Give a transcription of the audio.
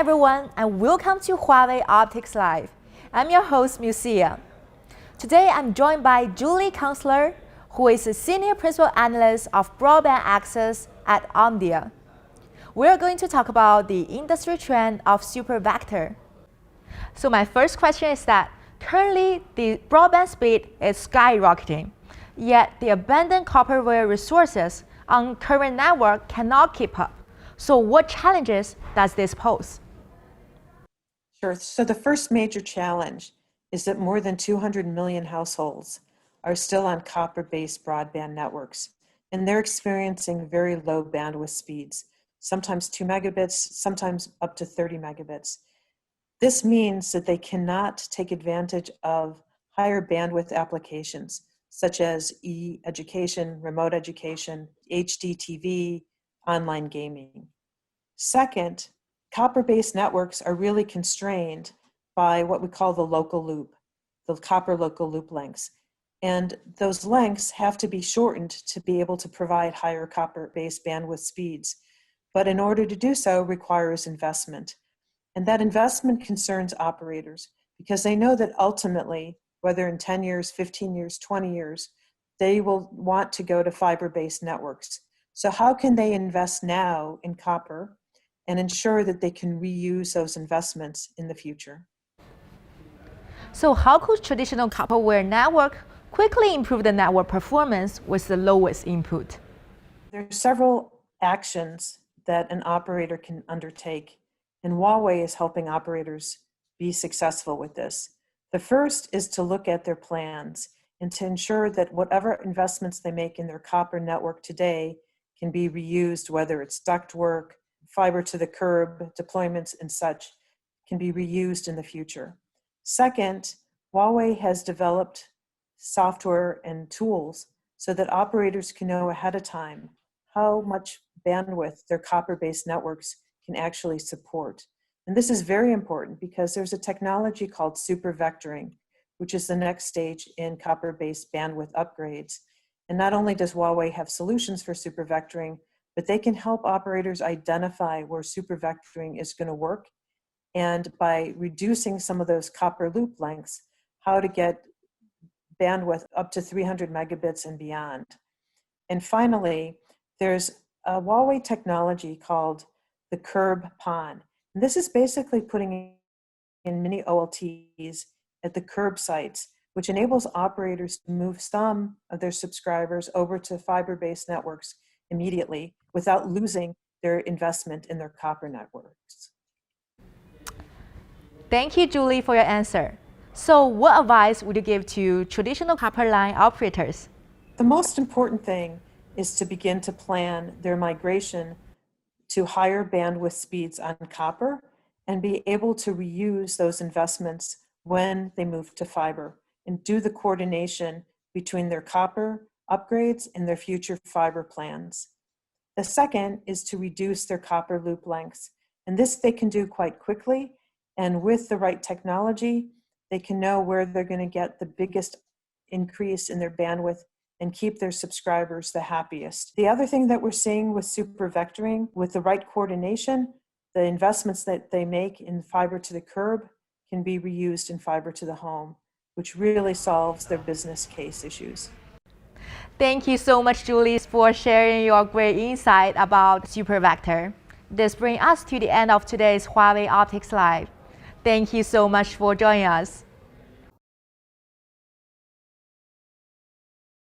everyone, and welcome to Huawei OptiXLive. I'm your host, Musia. Today, I'm joined by Julie Kunstler, who is a Senior Principal Analyst of Broadband Access at Omdia. We're going to talk about the industry trend of super vector. So my first question is that currently the broadband speed is skyrocketing, yet the abundant copper wire resources on current network cannot keep up. So what challenges does this pose? Sure. So the first major challenge is that more than 200 million households are still on copper-based broadband networks, and they're experiencing very low bandwidth speeds, sometimes 2 megabits, sometimes up to 30 megabits. This means that they cannot take advantage of higher bandwidth applications, such as e-education, remote education, HD TV, online gaming. Second, copper-based networks are really constrained by what we call the local loop, the copper local loop lengths. And those lengths have to be shortened to be able to provide higher copper-based bandwidth speeds. But in order to do so requires investment. And that investment concerns operators because they know that ultimately, whether in 10 years, 15 years, 20 years, they will want to go to fiber-based networks. So how can they invest now in copper and ensure that they can reuse those investments in the future? So how could traditional copper wire network quickly improve the network performance with the lowest input? There are several actions that an operator can undertake, and Huawei is helping operators be successful with this. The first is to look at their plans and to ensure that whatever investments they make in their copper network today can be reused, whether it's ductwork, fiber to the curb, deployments and such, can be reused in the future. Second, Huawei has developed software and tools so that operators can know ahead of time how much bandwidth their copper-based networks can actually support. And this is very important because there's a technology called super vectoring, which is the next stage in copper-based bandwidth upgrades. And not only does Huawei have solutions for super vectoring, but they can help operators identify where super vectoring is going to work, and by reducing some of those copper loop lengths, how to get bandwidth up to 300 megabits and beyond. And finally, there's a Huawei technology called the curb PON. And this is basically putting in mini OLTs at the curb sites, which enables operators to move some of their subscribers over to fiber-based networks immediately without losing their investment in their copper networks. Thank you, Julie, for your answer. So what advice would you give to traditional copper line operators? The most important thing is to begin to plan their migration to higher bandwidth speeds on copper and be able to reuse those investments when they move to fiber and do the coordination between their copper upgrades and their future fiber plans. The second is to reduce their copper loop lengths. And this they can do quite quickly. And with the right technology, they can know where they're going to get the biggest increase in their bandwidth and keep their subscribers the happiest. The other thing that we're seeing with super vectoring, with the right coordination, the investments that they make in fiber to the curb can be reused in fiber to the home, which really solves their business case issues. Thank you so much, Julie, for sharing your great insight about super vector. This brings us to the end of today's Huawei OptiXLive. Thank you so much for joining us.